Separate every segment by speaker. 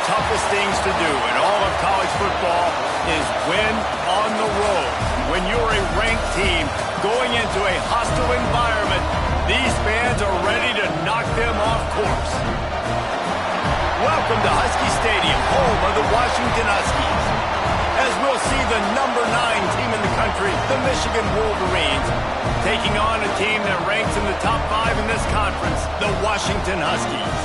Speaker 1: toughest things to do in all of college football is win on the road. When you're a ranked team going into a hostile environment, these fans are ready to knock them off course. Welcome to Husky Stadium, home of the Washington Huskies. As we'll see the number 9 team in the country, the Michigan Wolverines, taking on a team that ranks in the top 5 in this conference, the Washington Huskies.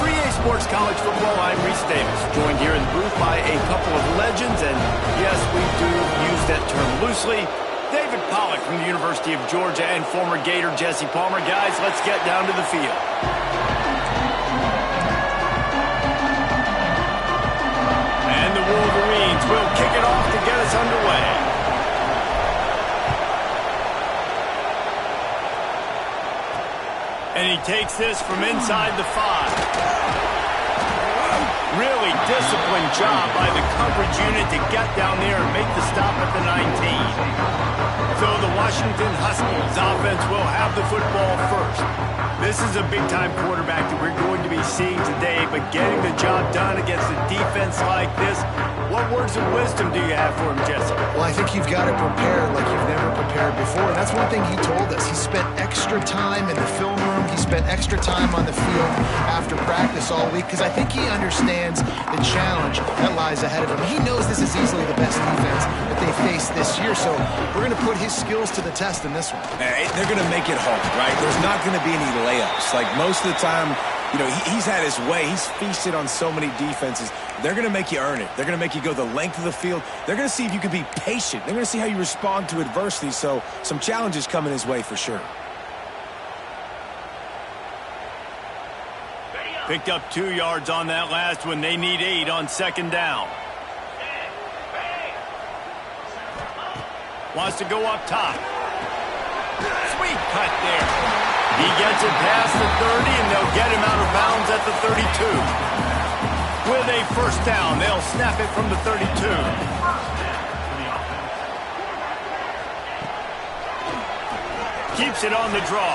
Speaker 1: For EA Sports College Football, I'm Reese Davis, joined here in the booth by a couple of legends, and yes, we do use that term loosely. David Pollack from the University of Georgia and former Gator Jesse Palmer. Guys, let's get down to the field. And the Wolverines will kick it off to get us underway. And he takes this from inside the 5. Really disciplined job by the coverage unit to get down there and make the stop at the 19. So the Washington Huskies offense will have the football first. This is a big-time quarterback that we're going to be seeing today, but getting the job done against a defense like this, what words of wisdom do you have for him, Jesse?
Speaker 2: Well, I think you've got to prepare like you've never prepared before. And that's one thing he told us. He spent extra time in the film room. He spent extra time on the field after practice all week because I think he understands the challenge that lies ahead of him. He knows this is easily the best defense that they face this year, so we're going to put his skills to the test in this one.
Speaker 3: They're going to make it hard, right? There's not going to be any layups. Like most of the time, you know, he's had his way. He's feasted on so many defenses. They're going to make you earn it. They're going to make you go the length of the field. They're going to see if you can be patient. They're going to see how you respond to adversity. So some challenges coming his way for sure.
Speaker 1: Picked up 2 yards on that last one. They need 8 on second down. Wants to go up top. Sweet cut there. He gets it past the 30, and they'll get him out of bounds at the 32. With a first down, they'll snap it from the 32. Keeps it on the draw.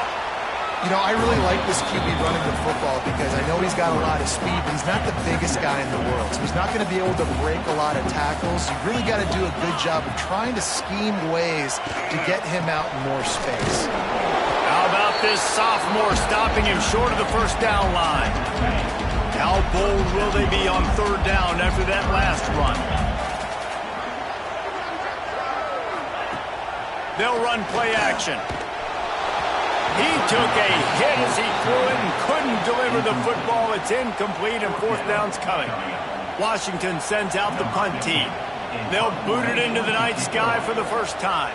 Speaker 2: You know, I really like this QB running the football because I know he's got a lot of speed, but he's not the biggest guy in the world. So he's not going to be able to break a lot of tackles. You really got to do a good job of trying to scheme ways to get him out in more space.
Speaker 1: How about this sophomore stopping him short of the first down line? How bold will they be on third down after that last run? They'll run play action. He took a hit as he threw it and couldn't deliver the football. It's incomplete and fourth down's coming. Washington sends out the punt team. They'll boot it into the night sky for the first time.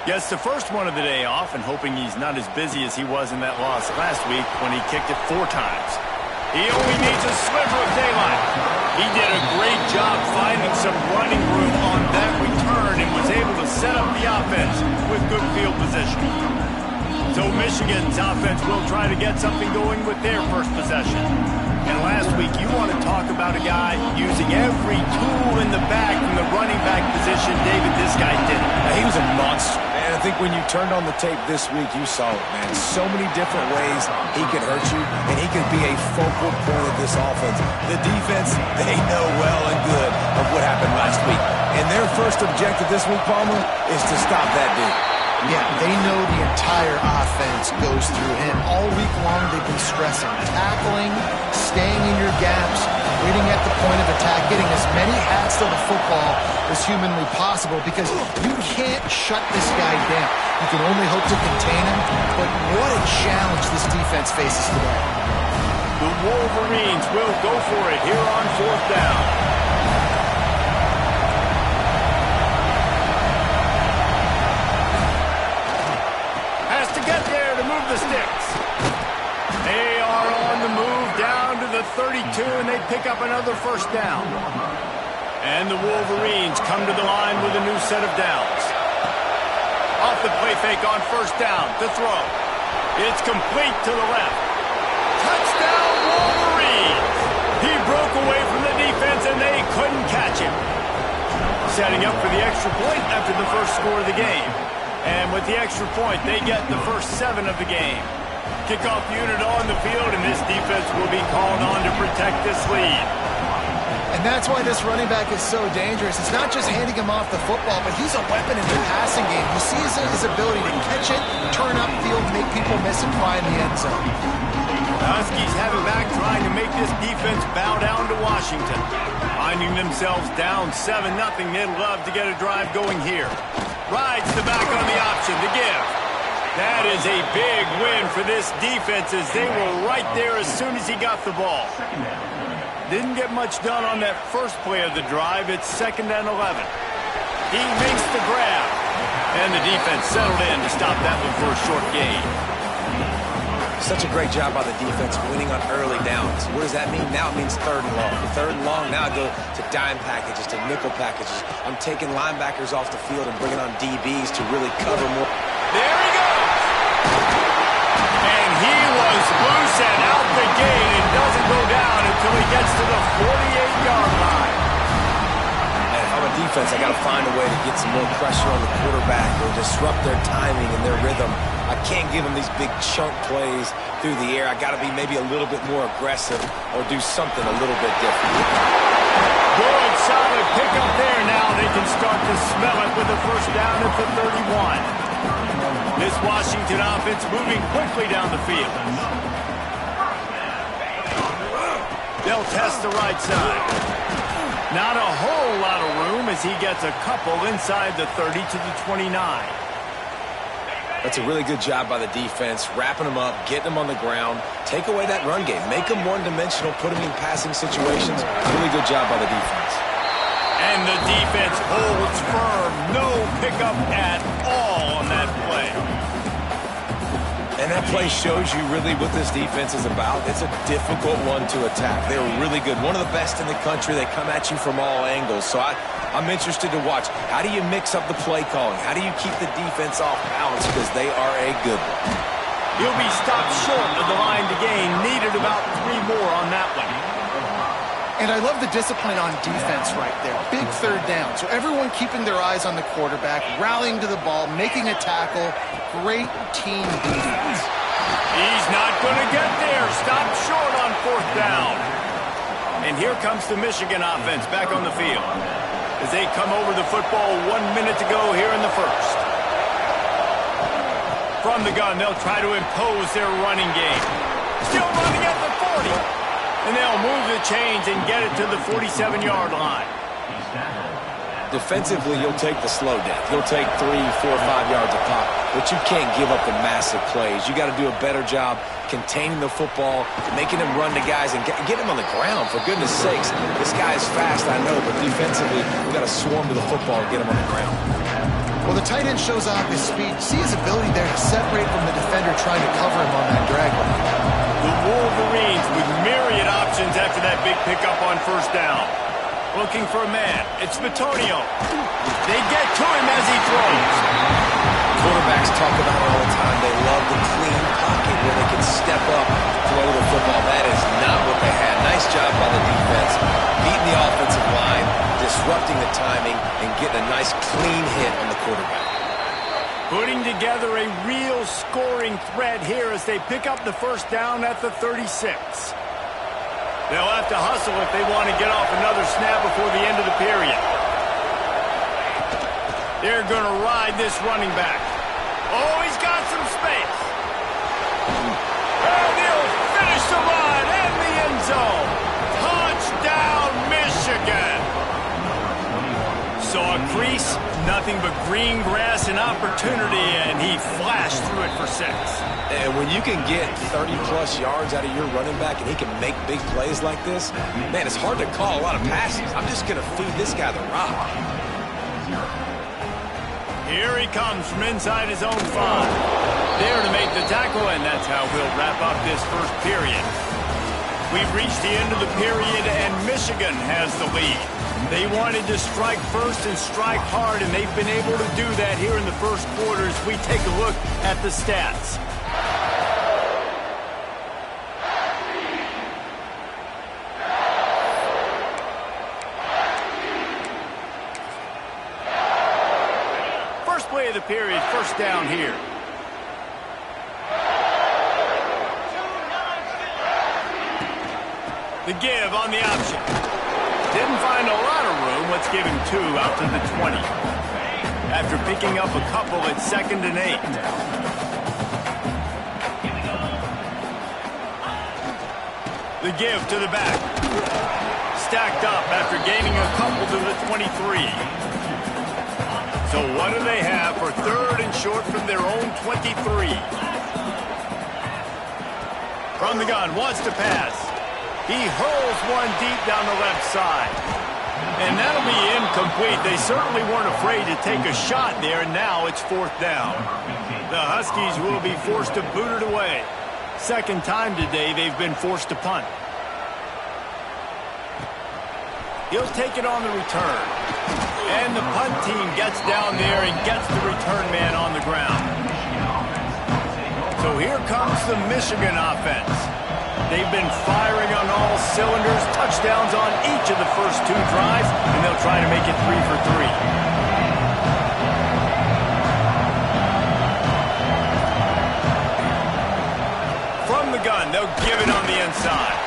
Speaker 1: Gets the first one of the day off and hoping he's not as busy as he was in that loss last week when he kicked it 4 times. He only needs a sliver of daylight. He did a great job finding some running room on that return and was able to set up the offense with good field position. So Michigan's offense will try to get something going with their first possession. And last week, you want to talk about a guy using every tool in the bag from the running back position. David, this guy did it.
Speaker 3: He was a monster. And I think when you turned on the tape this week, you saw it, man. So many different ways he could hurt you, and he could be a focal point of this offense. The defense, they know well and good of what happened last week. And their first objective this week, Palmer, is to stop that dude.
Speaker 2: Yeah, they know the entire offense goes through him. All week long, they've been stressing tackling, staying in your gaps, waiting at the point of attack, getting as many hats to the football as humanly possible because you can't shut this guy down. You can only hope to contain him, but what a challenge this defense faces today.
Speaker 1: The Wolverines will go for it here on fourth down. The sticks. They are on the move down to the 32, and they pick up another first down. And the Wolverines come to the line with a new set of downs. Off the play fake on first down to throw. It's complete to the left. Touchdown, Wolverines! He broke away from the defense, and they couldn't catch him. Setting up for the extra point after the first score of the game. And with the extra point, they get the first 7 of the game. Kickoff unit on the field, and this defense will be called on to protect this lead.
Speaker 2: And that's why this running back is so dangerous. It's not just handing him off the football, but he's a weapon in the passing game. You see his ability to catch it, turn upfield, make people miss, and find the end zone.
Speaker 1: The Huskies have it back, trying to make this defense bow down to Washington. Finding themselves down 7-0, they'd love to get a drive going here. Rides the back on the option to give. That is a big win for this defense, as they were right there as soon as he got the ball. Didn't get much done on that first play of the drive. It's 2nd and 11. He makes the grab. And the defense settled in to stop that one for a short gain.
Speaker 3: Such a great job by the defense winning on early downs. What does that mean? Now it means 3rd and long. 3rd and long, now I go to dime packages, to nickel packages. I'm taking linebackers off the field and bringing on DBs to really cover more.
Speaker 1: There he goes! And he was loose and out the gate and doesn't go down until he gets to the 48-yard line.
Speaker 3: And if I'm a defense, I got to find a way to get some more pressure on the quarterback or disrupt their timing and their rhythm. I can't give them these big chunk plays through the air. I got to be maybe a little bit more aggressive or do something a little bit different.
Speaker 1: Good, solid pickup there. Now they can start to smell it with a first down at the 31. This Washington offense moving quickly down the field. They'll test the right side. Not a whole lot of room as he gets a couple inside the 30 to the 29.
Speaker 3: That's a really good job by the defense, wrapping them up, getting them on the ground, take away that run game, make them one-dimensional, put them in passing situations. Really good job by the defense.
Speaker 1: And the defense holds firm. No pickup at all on that play.
Speaker 3: And that play shows you really what this defense is about. It's a difficult one to attack. They're really good. One of the best in the country. They come at you from all angles. So I'm interested to watch. How do you mix up the play calling? How do you keep the defense off balance? Because they are a good one.
Speaker 1: He'll be stopped short of the line to gain. Needed about 3 more on that one.
Speaker 2: And I love the discipline on defense right there. Big 3rd down. So everyone keeping their eyes on the quarterback, rallying to the ball, making a tackle. Great team defense.
Speaker 1: He's not going to get there. Stopped short on 4th down. And here comes the Michigan offense back on the field as they come over the football 1 minute to go here in the first. From the gun, they'll try to impose their running game. Still running at the 40. And they'll move the chains and get it to the 47-yard line.
Speaker 3: Defensively, you'll take the slow death. You'll take 3, 4, 5 yards a pop, but you can't give up the massive plays. You got to do a better job containing the football, making them run to guys, and get him on the ground, for goodness sakes. This guy is fast, I know, but defensively, we got to swarm to the football and get him on the ground.
Speaker 2: Well, the tight end shows off his speed. See his ability there to separate from the defender trying to cover him on that drag route.
Speaker 1: The Wolverines with myriad options after that big pickup on 1st down. Looking for a man. It's Bitonio. They get to him as he throws.
Speaker 3: Quarterbacks talk about it all the time. They love the clean pocket where they can step up, throw the football. That is not what they had. Nice job by the defense. Beating the offensive line, disrupting the timing, and getting a nice clean hit on the quarterback.
Speaker 1: Putting together a real scoring threat here as they pick up the first down at the 36. They'll have to hustle if they want to get off another snap before the end of the period. They're going to ride this running back. Oh, he's got some space. And he'll finish the ride and the end zone. Touchdown, Michigan. Saw a crease, nothing but green grass and opportunity, and he flashed through it for 6.
Speaker 3: And when you can get 30-plus yards out of your running back and he can make big plays like this, man, it's hard to call a lot of passes. I'm just going to feed this guy the rock.
Speaker 1: Here he comes from inside his own 5. There to make the tackle, and that's how we'll wrap up this first period. We've reached the end of the period, and Michigan has the lead. They wanted to strike first and strike hard, and they've been able to do that here in the first quarter as we take a look at the stats. First play of the period, first down here. The give on the option. Didn't find a lot of room. Let's give him 2 out to the 20. After picking up a couple at 2nd and 8. The give to the back. Stacked up after gaining a couple to the 23. So what do they have for 3rd and short from their own 23? From the gun, wants to pass. He hurls one deep down the left side. And that'll be incomplete. They certainly weren't afraid to take a shot there, and now it's 4th down. The Huskies will be forced to boot it away. 2nd time today they've been forced to punt. He'll take it on the return. And the punt team gets down there and gets the return man on the ground. So here comes the Michigan offense. They've been firing on all cylinders, touchdowns on each of the first 2 drives, and they'll try to make it 3 for 3. From the gun, they'll give it on the inside.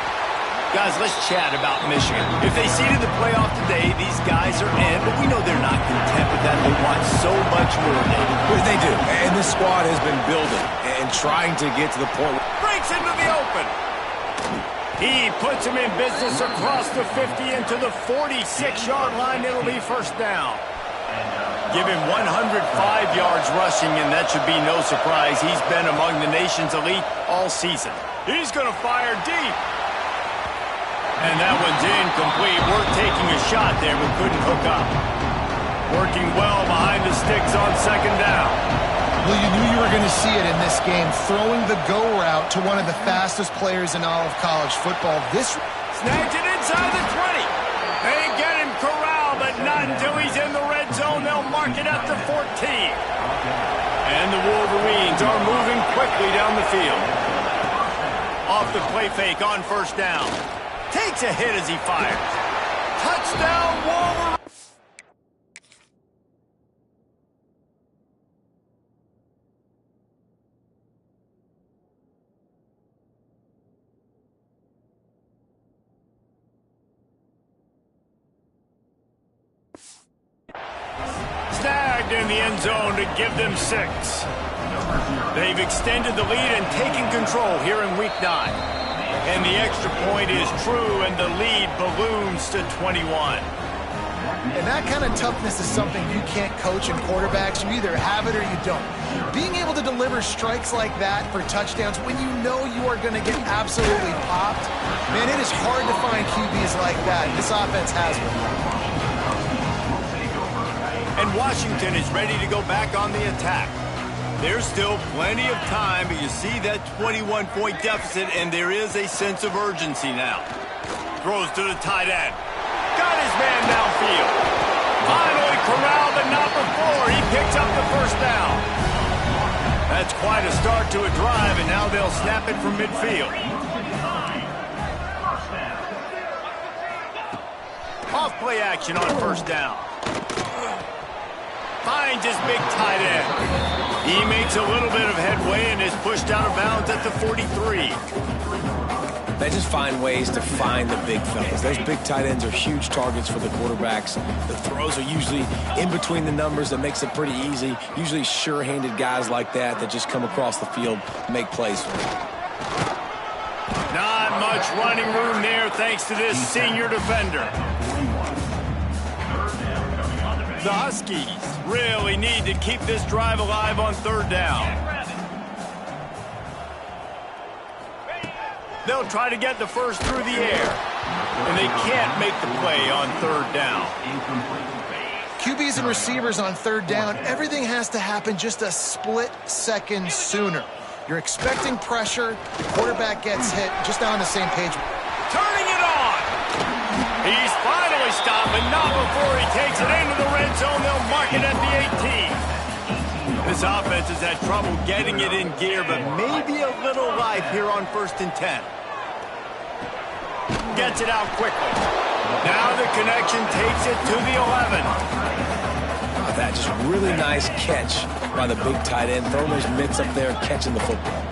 Speaker 1: Guys, let's chat about Michigan. If they seeded the playoff today, these guys are in, but we know they're not content with that. They want so much more, David.
Speaker 3: They do, and this squad has been building and trying to get to the point.
Speaker 1: Breaks into the open. He puts him in business across the 50 into the 46-yard line. It'll be 1st down. Give him 105 yards rushing, and that should be no surprise. He's been among the nation's elite all season. He's going to fire deep. And that one's incomplete. We're taking a shot there, but couldn't hook up. Working well behind the sticks on 2nd down.
Speaker 2: Well, you knew you were going to see it in this game, throwing the go route to one of the fastest players in all of college football. This
Speaker 1: snags it inside the 20. They get him corralled, but not until he's in the red zone. They'll mark it at the 14. And the Wolverines are moving quickly down the field. Off the play fake on 1st down. Takes a hit as he fires. Touchdown, Wolverines! Snagged in the end zone to give them 6. They've extended the lead and taken control here in Week 9. And the extra point is true, and the lead balloons to 21.
Speaker 2: And that kind of toughness is something you can't coach in quarterbacks. You either have it or you don't. Being able to deliver strikes like that for touchdowns when you know you are going to get absolutely popped, man, it is hard to find QBs like that. This offense has one.
Speaker 1: And Washington is ready to go back on the attack. There's still plenty of time, but you see that 21-point deficit, and there is a sense of urgency now. Throws to the tight end. Got his man downfield. Finally corralled, but not before. He picks up the 1st down. That's quite a start to a drive, and now they'll snap it from midfield. Off play action on 1st down. Finds his big tight end. He makes a little bit of headway and is pushed out of bounds at the 43.
Speaker 3: They just find ways to find the big fellas. Those big tight ends are huge targets for the quarterbacks. The throws are usually in between the numbers. That makes it pretty easy. Usually sure-handed guys like that just come across the field and make plays for them.
Speaker 1: Not much running room there thanks to this senior defender. The Huskies really need to keep this drive alive on 3rd down. They'll try to get the first through the air, and they can't make the play on 3rd down.
Speaker 2: QBs and receivers on 3rd down, everything has to happen just a split second sooner. You're expecting pressure, the quarterback gets hit, just not on the same page.
Speaker 1: Turning it on! He's finally stopped, but not before he takes it into the red zone. They'll mark it at the 18. This offense has had trouble getting it in gear, but maybe a little life here on 1st and 10. Gets it out quickly. Now the connection takes it to the 11.
Speaker 3: That just really nice catch by the big tight end, throwing those mitts up there, catching the football.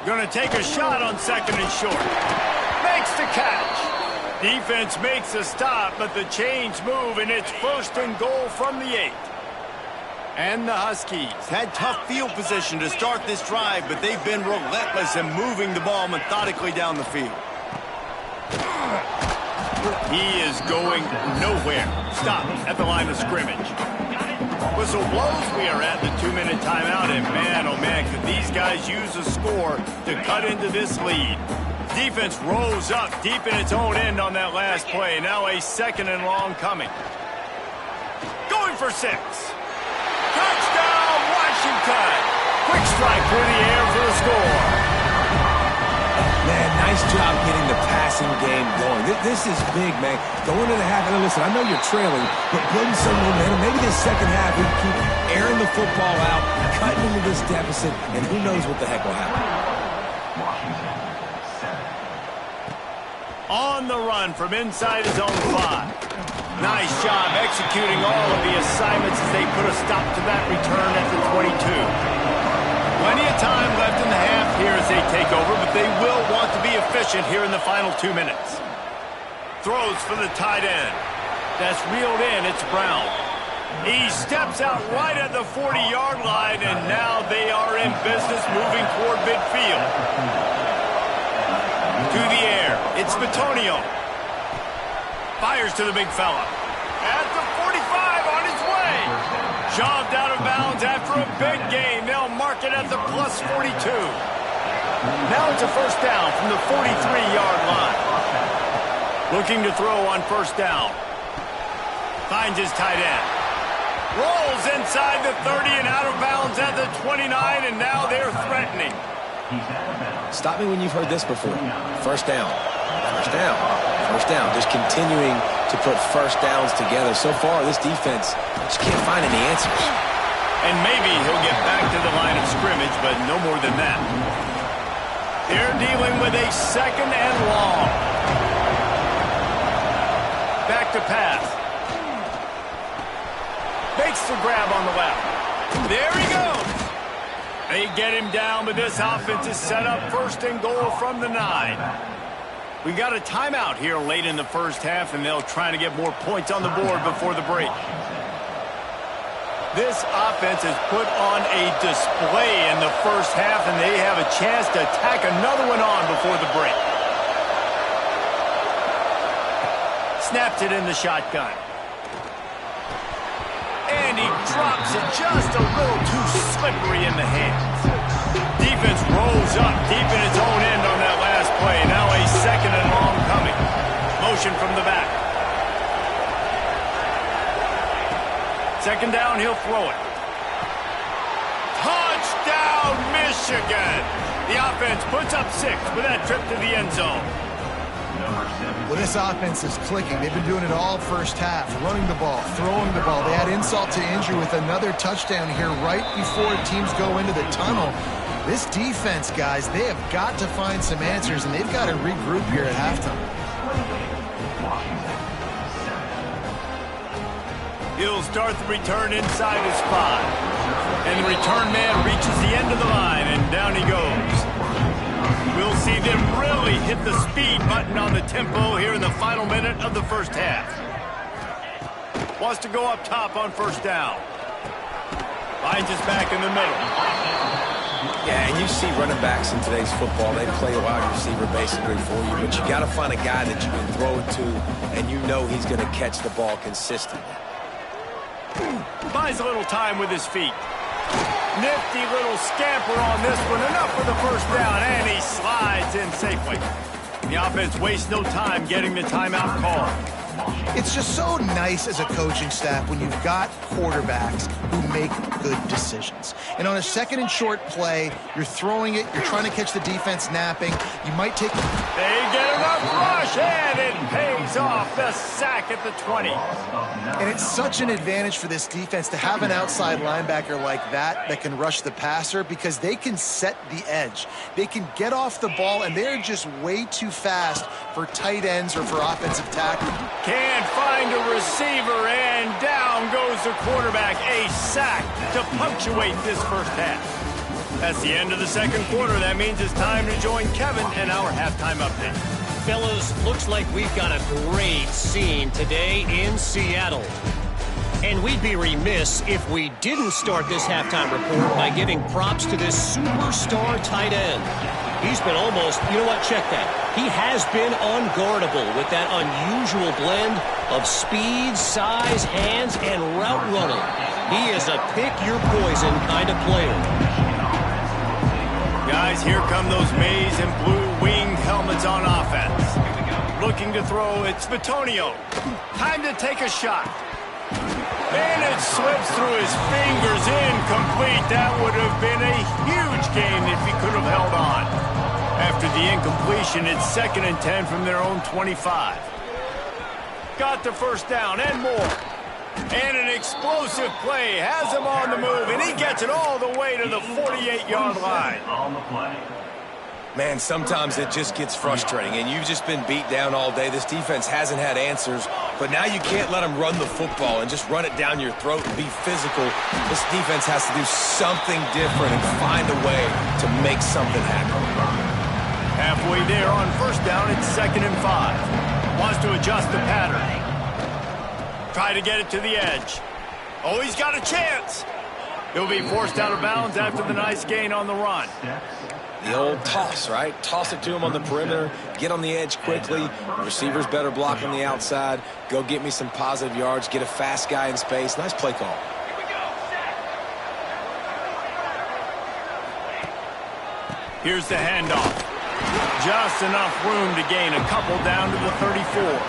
Speaker 1: Going to take a shot on 2nd and short. Makes the catch. Defense makes a stop, but the chains move, and it's 1st and goal from the 8. And the Huskies had tough field position to start this drive, but they've been relentless in moving the ball methodically down the field. He is going nowhere. Stop at the line of scrimmage. Whistle blows. We are at the 2-minute timeout, and man, oh man, could these guys use a score to cut into this lead. Defense rose up deep in its own end on that last play. Now a 2nd and long coming. Going for 6. Touchdown, Washington! Quick strike through the air for the score.
Speaker 3: Man, nice job getting the passing game going. This is big, man. Going to the half. And listen, I know you're trailing, but building some momentum. Maybe this second half we can keep airing the football out, cutting into this deficit, and who knows what the heck will happen.
Speaker 1: On the run from inside his own 5. Nice job executing all of the assignments as they put a stop to that return at the 22. Plenty of time left in the half here as they take over, but they will want to be efficient here in the final 2 minutes. Throws for the tight end. That's reeled in. It's Brown. He steps out right at the 40-yard line, and now they are in business moving toward midfield. To the air. It's Bitonio. Fires to the big fella. At the 45 on his way. Shoved out of bounds after a big gain. They'll mark it at the plus 42. Now it's a 1st down from the 43-yard line. Looking to throw on 1st down. Finds his tight end. Rolls inside the 30 and out of bounds at the 29, and now they're threatening.
Speaker 3: Stop me when you've heard this before. 1st down. 1st down. 1st down. Just continuing to put 1st downs together. So far, this defense just can't find any answers.
Speaker 1: And maybe he'll get back to the line of scrimmage, but no more than that. They're dealing with a 2nd and long. Back to pass. Makes the grab on the left. There he goes. They get him down, but this offense is set up 1st and goal from the 9. We got a timeout here late in the 1st half, and they'll try to get more points on the board before the break. This offense has put on a display in the 1st half, and they have a chance to tack another one on before the break. Snaps it in the shotgun. And he drops it just a little too slippery in the hands. Defense rolls up deep in its own end on that last play. Now a 2nd and long coming. Motion from the back. 2nd down, he'll throw it. Touchdown, Michigan! The offense puts up 6 with that trip to the end zone.
Speaker 2: Well, this offense is clicking. They've been doing it all 1st half, running the ball, throwing the ball. They had insult to injury with another touchdown here right before teams go into the tunnel. This defense, guys, they have got to find some answers, and they've got to regroup here at halftime.
Speaker 1: He'll start the return inside his 5. And the return man reaches the end of the line, and down he goes. We'll see them really hit the speed button on the tempo here in the final minute of the 1st half. Wants to go up top on 1st down. Finds his back in the middle.
Speaker 3: Yeah, and you see running backs in today's football, they play a wide receiver basically for you, but you got to find a guy that you can throw it to, and you know he's going to catch the ball consistently.
Speaker 1: Buys a little time with his feet. Nifty little scamper on this one. Enough for the 1st down, and he slides in safely. The offense wastes no time getting the timeout called.
Speaker 2: It's just so nice as a coaching staff when you've got quarterbacks who make good decisions. And on a 2nd and short play, you're throwing it, you're trying to catch the defense napping. You might take...
Speaker 1: They get enough rush, and it pays off. The sack at the 20.
Speaker 2: And it's such an advantage for this defense to have an outside linebacker like that can rush the passer, because they can set the edge. They can get off the ball, and they're just way too fast for tight ends or for offensive tackle.
Speaker 1: Can't find a receiver, and down goes the quarterback. A sack to punctuate this 1st half. That's the end of the second quarter. That means it's time to join Kevin and our halftime update.
Speaker 4: Fellas, looks like we've got a great scene today in Seattle. And we'd be remiss if we didn't start this halftime report by giving props to this superstar tight end. He's been almost, you know what, check that. He has been unguardable with that unusual blend of speed, size, hands, and route running. He is a pick-your-poison kind of player.
Speaker 1: Guys, here come those maize and blue winged helmets on offense. Looking to throw, it's Bitonio. Time to take a shot. And it slips through his fingers, incomplete. That would have been a huge gain if he could have held on. After the incompletion, it's 2nd and 10 from their own 25. Got the first down and more. And an explosive play has him on the move, and he gets it all the way to the 48-yard line.
Speaker 3: Man, sometimes it just gets frustrating, and you've just been beat down all day. This defense hasn't had answers, but now you can't let them run the football and just run it down your throat and be physical. This defense has to do something different and find a way to make something happen.
Speaker 1: Halfway there on first down, it's 2nd and 5. Wants to adjust the pattern. Try to get it to the edge. Oh, he's got a chance. He'll be forced out of bounds after the nice gain on the run.
Speaker 3: The old toss, right? Toss it to him on the perimeter, get on the edge quickly. The receiver's better block on the outside. Go get me some positive yards, get a fast guy in space. Nice play call.
Speaker 1: Here's the handoff. Just enough room to gain a couple down to the 34.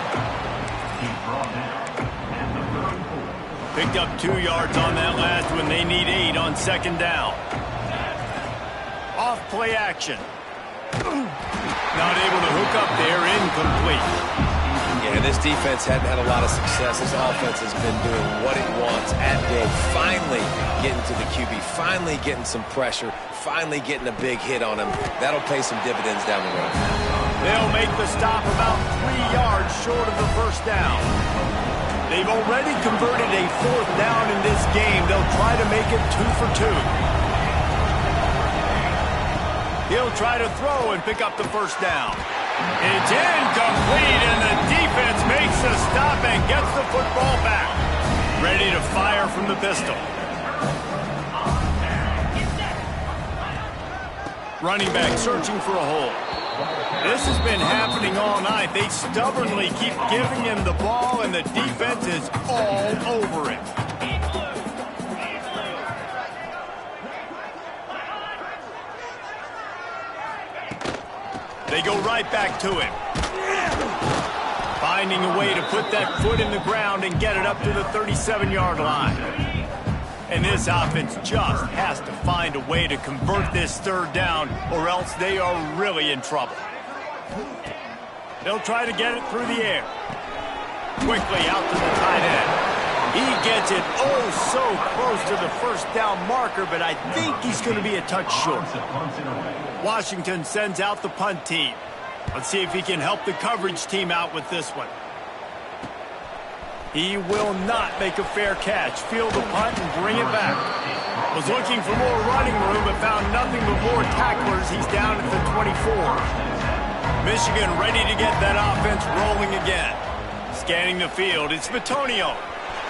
Speaker 1: Picked up 2 yards on that last one. They need 8 on 2nd down. Off play action. Not able to hook up there, incomplete.
Speaker 3: Yeah, this defense hadn't had a lot of success. This offense has been doing what it wants at will. Finally getting to the QB, finally getting some pressure, finally getting a big hit on him. That'll pay some dividends down the road.
Speaker 1: They'll make the stop about 3 yards short of the first down. They've already converted a 4th down in this game. They'll try to make it 2 for 2. He'll try to throw and pick up the first down. It's incomplete, and the defense makes the stop and gets the football back. Ready to fire from the pistol. Running back searching for a hole. This has been happening all night. They stubbornly keep giving him the ball, and the defense is all over it. They go right back to him. Finding a way to put that foot in the ground and get it up to the 37-yard line. And this offense just has to find a way to convert this 3rd down, or else they are really in trouble. They'll try to get it through the air. Quickly out to the tight end. He gets it oh so close to the first down marker, but I think he's going to be a touch short. Washington sends out the punt team. Let's see if he can help the coverage team out with this one. He will not make a fair catch. Field the punt and bring it back. Was looking for more running room, but found nothing but more tacklers. He's down at the 24. Michigan ready to get that offense rolling again. Scanning the field, it's Bitonio.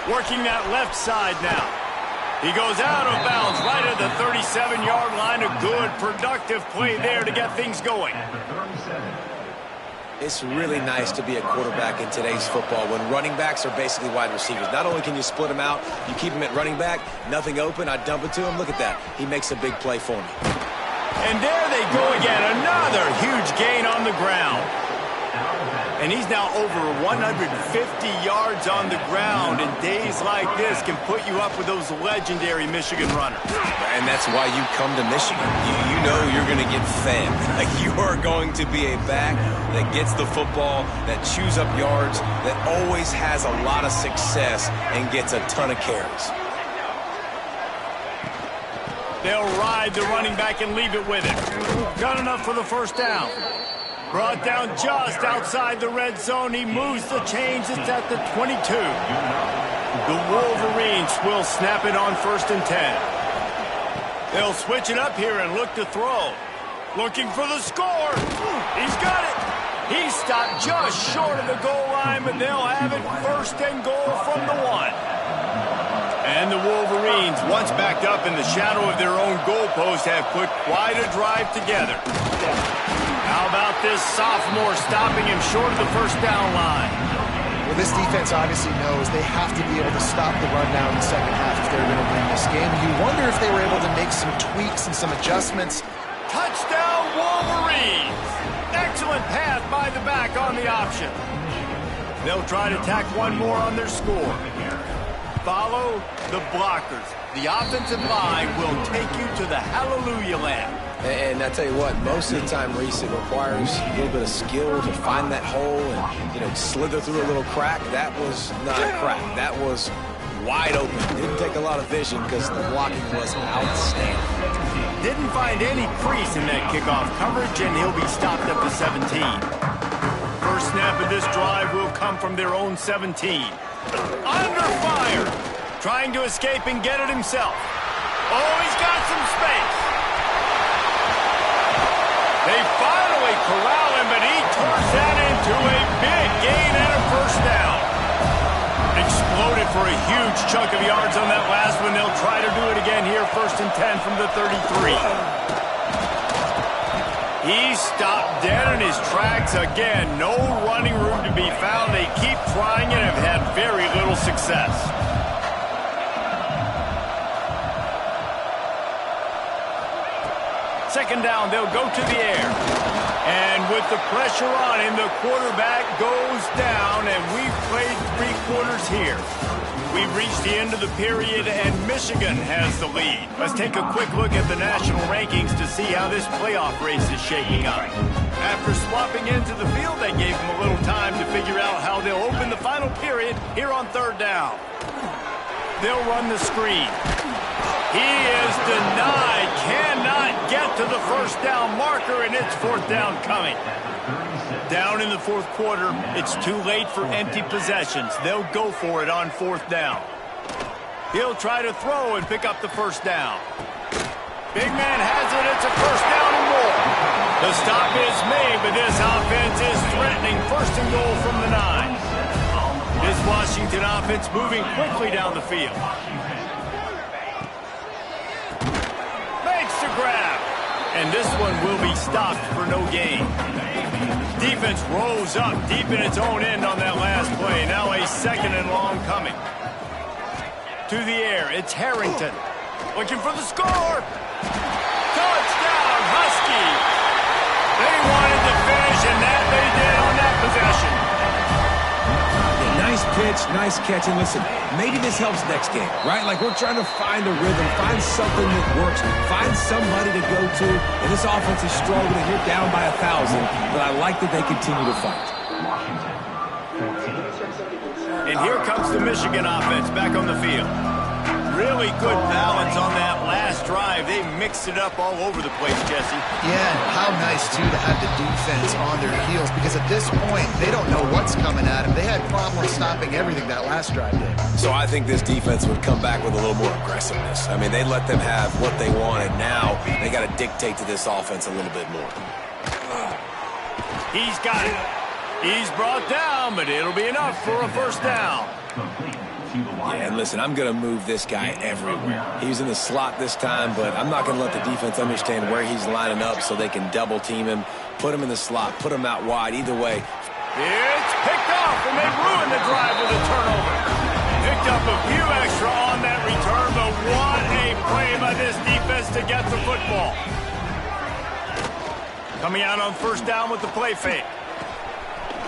Speaker 1: Working that left side now. He goes out of bounds right at the 37-yard line. A good, productive play there to get things going.
Speaker 3: It's really nice to be a quarterback in today's football when running backs are basically wide receivers. Not only can you split them out, you keep them at running back, nothing open, I dump it to him. Look at that. He makes a big play for me.
Speaker 1: And there they go again. Another huge gain on the ground. And he's now over 150 yards on the ground, and days like this can put you up with those legendary Michigan runners.
Speaker 3: And that's why you come to Michigan. You know you're going to get fed. Like, you are going to be a back that gets the football, that chews up yards, that always has a lot of success and gets a ton of carries.
Speaker 1: They'll ride the running back and leave it with him. Got enough for the first down. Brought down just outside the red zone. He moves the chains. It's at the 22. The Wolverines will snap it on 1st and 10. They'll switch it up here and look to throw. Looking for the score. He's got it. He stopped just short of the goal line, but they'll have it first and goal from the 1. And the Wolverines, once backed up in the shadow of their own goalpost, have put quite a drive together. How about this sophomore stopping him short of the first down line?
Speaker 2: Well, this defense obviously knows they have to be able to stop the run down in the second half if they're going to win this game. You wonder if they were able to make some tweaks and some adjustments.
Speaker 1: Touchdown, Wolverines! Excellent pass by the back on the option. They'll try to tack one more on their score. Follow the blockers. The offensive line will take you to the hallelujah land.
Speaker 3: And I tell you what, most of the time, Reese, it requires a little bit of skill to find that hole and, slither through a little crack. That was not a crack. That was wide open. Didn't take a lot of vision because the blocking was outstanding.
Speaker 1: Didn't find any crease in that kickoff coverage, and he'll be stopped up to 17. First snap of this drive will come from their own 17. Under fire. Trying to escape and get it himself. Oh, he's got some space. They finally corral him, but he turns that into a big gain and a first down. Exploded for a huge chunk of yards on that last one. They'll try to do it again here, 1st and 10 from the 33. He stopped dead in his tracks again. No running room to be found. They keep trying and have had very little success. Second down, they'll go to the air. And with the pressure on him, the quarterback goes down, and we've played 3 quarters here. We've reached the end of the period, and Michigan has the lead. Let's take a quick look at the national rankings to see how this playoff race is shaping up. After swapping into the field, they gave them a little time to figure out how they'll open the final period here on 3rd down. They'll run the screen. He is denied, cannot get to the first down marker, and it's 4th down coming. Down in the 4th quarter, it's too late for empty possessions. They'll go for it on 4th down. He'll try to throw and pick up the first down. Big man has it, it's a first down and more. The stop is made, but this offense is threatening 1st and goal from the 9. This Washington offense moving quickly down the field. Grab, and this one will be stopped for no gain. Defense rose up deep in its own end on that last play. Now a 2nd and long coming. To the air, it's Harrington. Looking for the score. Touchdown, Huskies. They wanted to finish, and that they did on that possession.
Speaker 3: Nice pitch, nice catch, and listen, maybe this helps next game, right? Like, we're trying to find a rhythm, find something that works, find somebody to go to, and this offense is struggling, and you're down by 1,000, but I like that they continue to fight.
Speaker 1: And here comes the Michigan offense back on the field. Really good balance on that last drive. They mixed it up all over the place, Jesse.
Speaker 2: Yeah, and how nice, too, to have the defense on their heels, because at this point, they don't know what's coming at them. They had problems stopping everything that last drive did.
Speaker 3: So I think this defense would come back with a little more aggressiveness. I mean, they let them have what they wanted. Now they got to dictate to this offense a little bit more.
Speaker 1: He's got it. He's brought down, but it'll be enough for a first down.
Speaker 3: Yeah, and listen, I'm going to move this guy everywhere. He's in the slot this time, but I'm not going to let the defense understand where he's lining up so they can double team him, put him in the slot, put him out wide. Either way.
Speaker 1: It's picked off, and they ruined the drive with a turnover. Picked up a few extra on that return, but what a play by this defense to get the football. Coming out on 1st down with the play fake.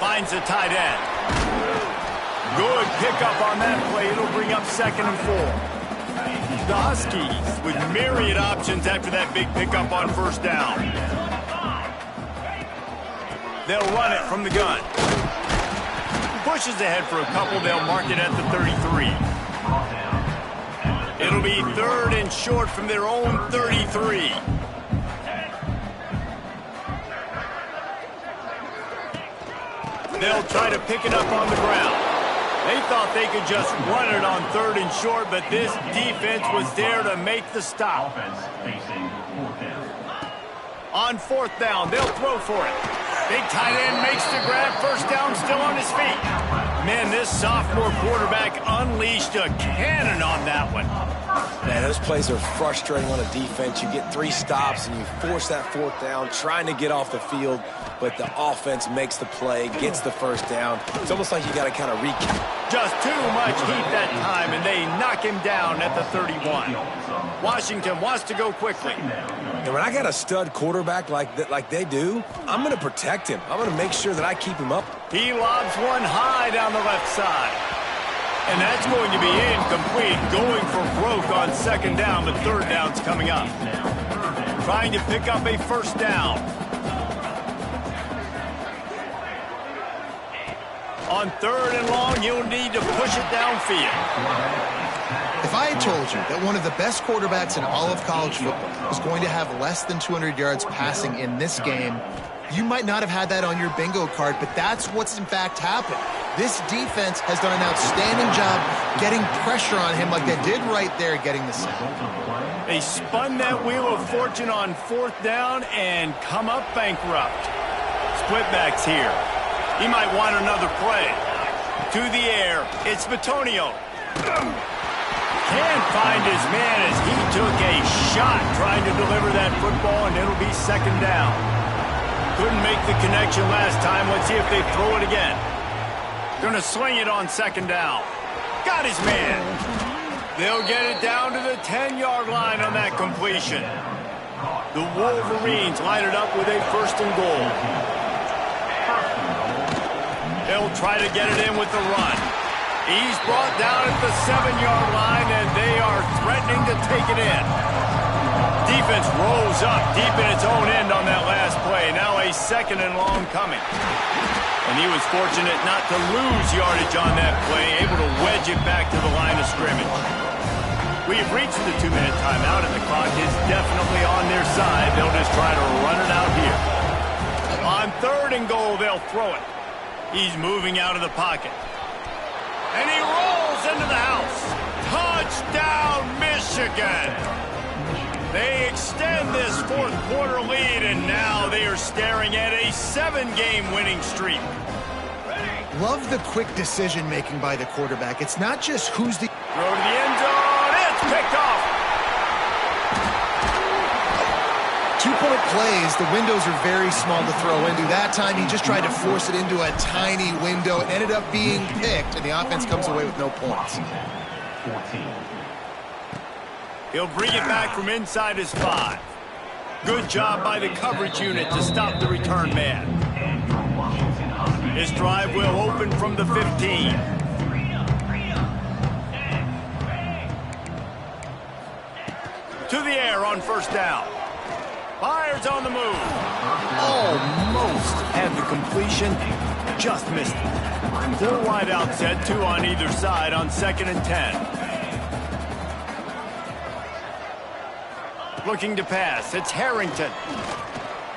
Speaker 1: Finds the tight end. Good pickup on that play. It'll bring up 2nd and 4. The Huskies with myriad options after that big pickup on 1st down. They'll run it from the gun. Pushes ahead for a couple. They'll mark it at the 33. It'll be 3rd and short from their own 33. They'll try to pick it up on the ground. They thought they could just run it on 3rd and short, but this defense was there to make the stop. On 4th down, they'll throw for it. Big tight end makes the grab. First down, still on his feet. Man, this sophomore quarterback unleashed a cannon on that one.
Speaker 3: Man, those plays are frustrating on a defense. You get 3 stops and you force that 4th down, trying to get off the field, but the offense makes the play, gets the first down. It's almost like you got to kind of recap.
Speaker 1: Just too much heat that time, and they knock him down at the 31. Washington wants to go quickly.
Speaker 3: And when I got a stud quarterback like they do, I'm going to protect him. I'm going to make sure that I keep him up.
Speaker 1: He lobs one high down the left side. And that's going to be incomplete, going for broke on 2nd down, but 3rd down's coming up. Trying to pick up a first down. On 3rd and long, you'll need to push it downfield.
Speaker 2: If I had told you that one of the best quarterbacks in all of college football was going to have less than 200 yards passing in this game, you might not have had that on your bingo card, but that's what's in fact happened. This defense has done an outstanding job getting pressure on him like they did right there getting the sack.
Speaker 1: They spun that wheel of fortune on 4th down and come up bankrupt. Split backs here. He might want another play. To the air, it's Bitonio. Can't find his man as he took a shot trying to deliver that football, and it'll be 2nd down. Couldn't make the connection last time. Let's see if they throw it again. Gonna sling it on 2nd down. Got his man. They'll get it down to the 10-yard line on that completion. The Wolverines line it up with a 1st and goal. They'll try to get it in with the run. He's brought down at the 7-yard line, and they are threatening to take it in. Defense rolls up deep in its own end on that last play. Now a 2nd and long coming. And he was fortunate not to lose yardage on that play, able to wedge it back to the line of scrimmage. We've reached the 2-minute timeout, and the clock is definitely on their side. They'll just try to run it out here. On 3rd and goal, they'll throw it. He's moving out of the pocket. And he rolls into the house. Touchdown, Michigan. They extend this 4th quarter lead, and now they are staring at a 7-game winning streak.
Speaker 2: Love the quick decision-making by the quarterback. It's not just who's the...
Speaker 1: Throw to the end zone. It's picked off.
Speaker 2: 2-point plays, the windows are very small to throw into. That time, he just tried to force it into a tiny window. It ended up being picked, and the offense comes away with no points.
Speaker 1: He'll bring it back from inside his 5. Good job by the coverage unit to stop the return man. His drive will open from the 15. To the air on 1st down. Fires on the move. Almost had the completion. Just missed it. 4 wide out set, 2 on either side on 2nd and 10. Looking to pass. It's Harrington.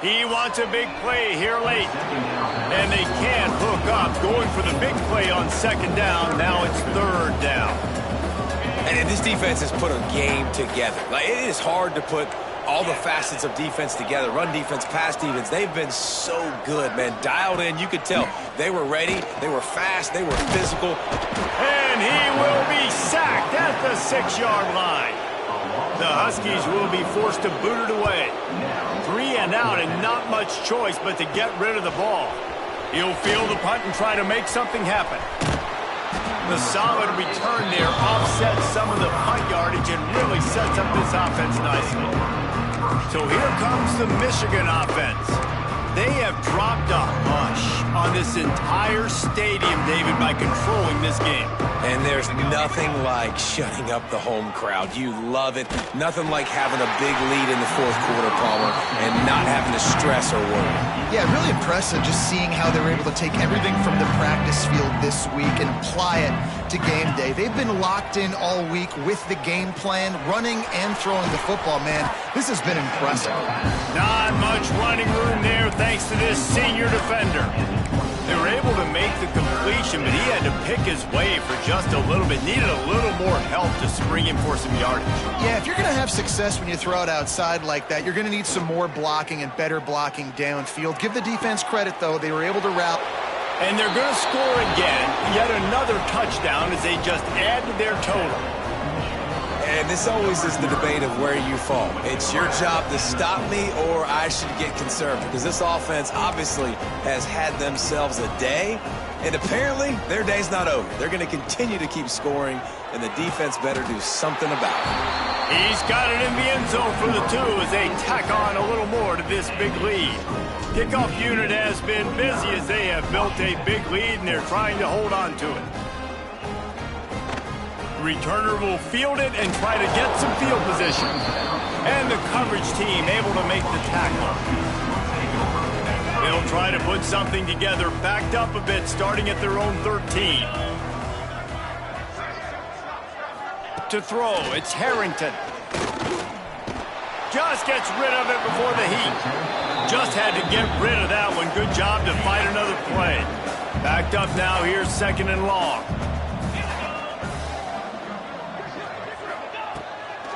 Speaker 1: He wants a big play here late. And they can't hook up. Going for the big play on 2nd down. Now it's 3rd down.
Speaker 3: And this defense has put a game together. Like, it is hard to put all the facets of defense together. Run defense, pass defense. They've been so good, man. Dialed in. You could tell they were ready. They were fast. They were physical.
Speaker 1: And he will be sacked at the 6-yard line. The Huskies will be forced to boot it away. 3 and out, and not much choice but to get rid of the ball. He'll field the punt and try to make something happen. The solid return there offsets some of the punt yardage and really sets up this offense nicely. So here comes the Michigan offense. They have dropped a hush on this entire stadium, David, by controlling this game.
Speaker 3: And there's nothing like shutting up the home crowd. You love it. Nothing like having a big lead in the 4th quarter, Palmer, and not having to stress or worry.
Speaker 2: Yeah, really impressive just seeing how they were able to take everything from the practice field this week and apply it to game day. They've been locked in all week with the game plan, running and throwing the football, man. This has been impressive.
Speaker 1: Not much running room there thanks to this senior defender. They were able to make the completion, but he had to pick his way for just a little bit. Needed a little more help to spring him for some yardage.
Speaker 2: Yeah, if you're going to have success when you throw it outside like that, you're going to need some more blocking and better blocking downfield. Give the defense credit, though. They were able to route.
Speaker 1: And they're going to score again. Yet another touchdown as they just add to their total.
Speaker 3: And this always is the debate of where you fall. It's your job to stop me, or I should get conservative, because this offense obviously has had themselves a day, and apparently their day's not over. They're going to continue to keep scoring, and the defense better do something about it.
Speaker 1: He's got it in the end zone for the 2 as they tack on a little more to this big lead. Kickoff unit has been busy as they have built a big lead, and they're trying to hold on to it. Returner will field it and try to get some field position. And the coverage team able to make the tackle. They'll try to put something together, backed up a bit, starting at their own 13. To throw, it's Harrington. Just gets rid of it before the heat. Just had to get rid of that one. Good job to fight another play. Backed up now, here's 2nd and long.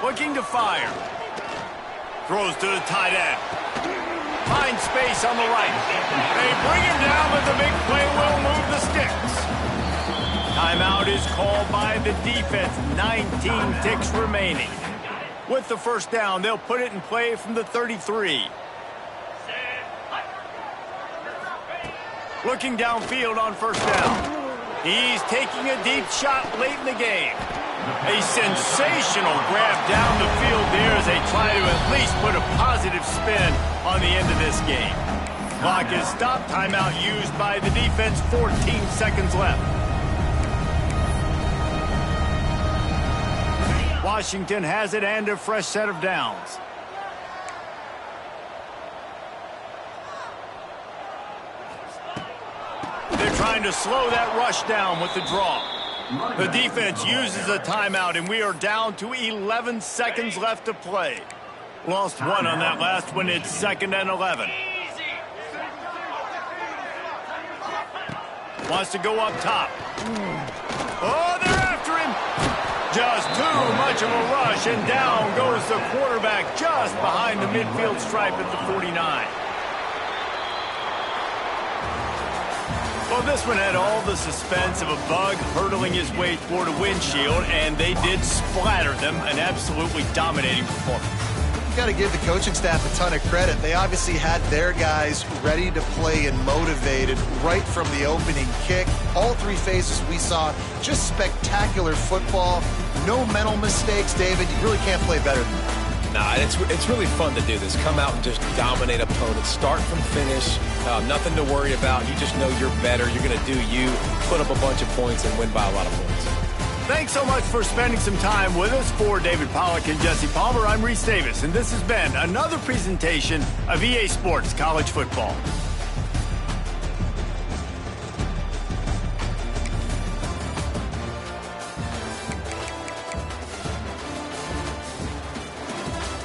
Speaker 1: Looking to fire. Throws to the tight end. Finds space on the right. They bring him down, but the big play will move the sticks. Timeout is called by the defense. 19 ticks remaining. With the first down, they'll put it in play from the 33. Looking downfield on first down. He's taking a deep shot late in the game. A sensational grab down the field there as they try to at least put a positive spin on the end of this game. Clock is stopped. Timeout used by the defense. 14 seconds left. Washington has it and a fresh set of downs. They're trying to slow that rush down with the draw. The defense uses a timeout, and we are down to 11 seconds left to play. Lost one on that last one. It's 2nd and 11. Wants to go up top. Oh, they're after him. Just too much of a rush, and down goes the quarterback just behind the midfield stripe at the 49. Well, this one had all the suspense of a bug hurtling his way toward a windshield, and they did splatter them. An absolutely dominating performance.
Speaker 2: You've got to give the coaching staff a ton of credit. They obviously had their guys ready to play and motivated right from the opening kick. All 3 phases we saw, just spectacular football. No mental mistakes, David. You really can't play better than that.
Speaker 3: Nah, it's really fun to do this. Come out and just dominate opponents. Start from finish. Nothing to worry about. You just know you're better. You're going to do you, put up a bunch of points, and win by a lot of points.
Speaker 1: Thanks so much for spending some time with us. For David Pollack and Jesse Palmer, I'm Reese Davis, and this has been another presentation of EA Sports College Football.